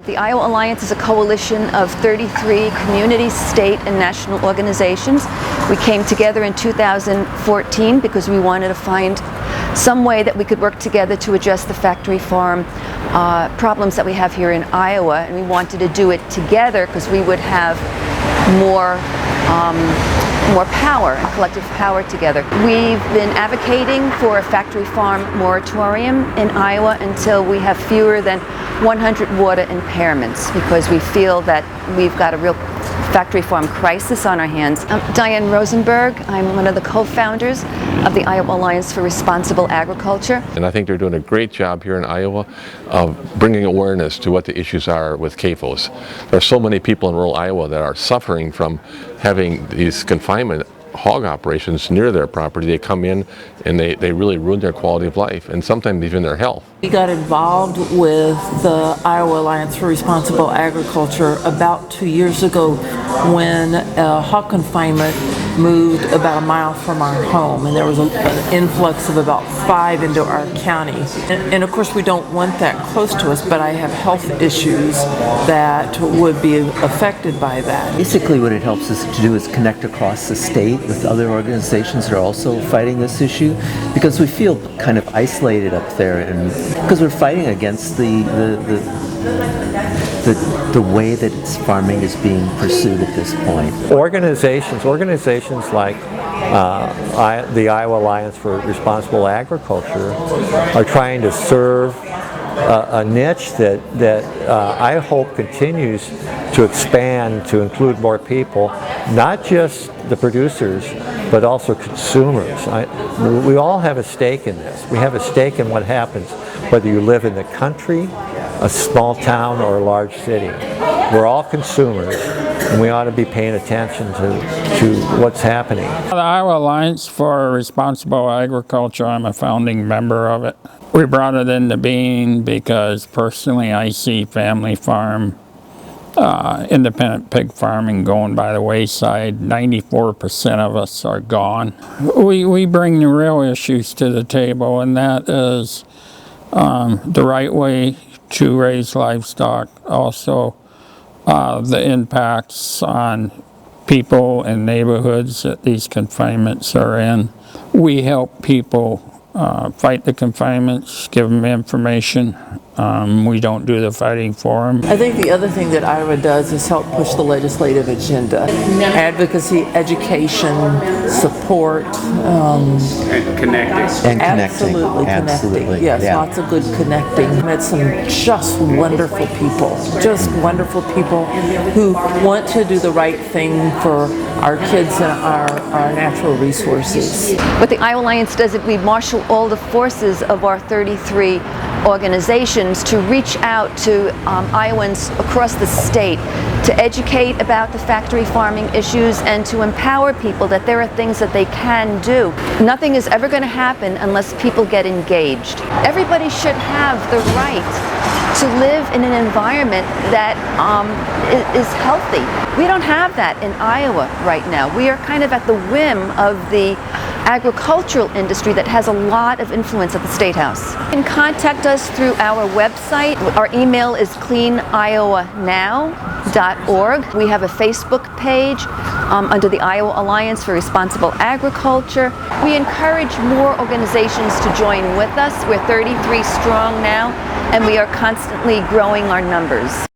The Iowa Alliance is a coalition of 33 community, state, and national organizations. We came together in 2014 because we wanted to find some way that we could work together to address the factory farm problems that we have here in Iowa, and we wanted to do it together because we would have more power and collective power together. We've been advocating for a factory farm moratorium in Iowa until we have fewer than 100 water impairments, because we feel that we've got a real factory farm crisis on our hands. I'm Diane Rosenberg. I'm one of the co-founders of the Iowa Alliance for Responsible Agriculture. And I think they're doing a great job here in Iowa of bringing awareness to what the issues are with CAFOs. There are so many people in rural Iowa that are suffering from having these confinement hog operations near their property. They come in and they really ruin their quality of life and sometimes even their health. We got involved with the Iowa Alliance for Responsible Agriculture about 2 years ago when hog confinement moved about a mile from our home, and there was an influx of about 5 into our county. And of course we don't want that close to us, but I have health issues that would be affected by that. Basically what it helps us to do is connect across the state with other organizations that are also fighting this issue, because we feel kind of isolated up there, and because we're fighting against the way that farming is being pursued at this point. Organizations like the Iowa Alliance for Responsible Agriculture are trying to serve a niche that I hope continues to expand to include more people, not just the producers, but also consumers. We all have a stake in this. We have a stake in what happens, whether you live in the country, a small town, or a large city. We're all consumers, and we ought to be paying attention to what's happening. The Iowa Alliance for Responsible Agriculture, I'm a founding member of it. We brought it into being because personally I see family farm, independent pig farming going by the wayside. 94% of us are gone. We bring the real issues to the table, and that is the right way to raise livestock, also the impacts on people and neighborhoods that these confinements are in. We help people fight the confinements, give them information. We don't do the fighting for them. I think the other thing that IARA does is help push the legislative agenda. Advocacy, education, support. And connecting. Absolutely connecting. Yes, yeah. Lots of good connecting. Met some just wonderful people who want to do the right thing for our kids and our natural resources. What the Iowa Alliance does is we marshal all the forces of our 33 organizations to reach out to Iowans across the state to educate about the factory farming issues and to empower people that there are things that they can do. Nothing is ever going to happen unless people get engaged. Everybody should have the right to live in an environment that is healthy. We don't have that in Iowa right now. We are kind of at the whim of the agricultural industry that has a lot of influence at the State House. You can contact us through our website. Our email is cleaniowanow.org. We have a Facebook page under the Iowa Alliance for Responsible Agriculture. We encourage more organizations to join with us. We're 33 strong now, and we are constantly growing our numbers.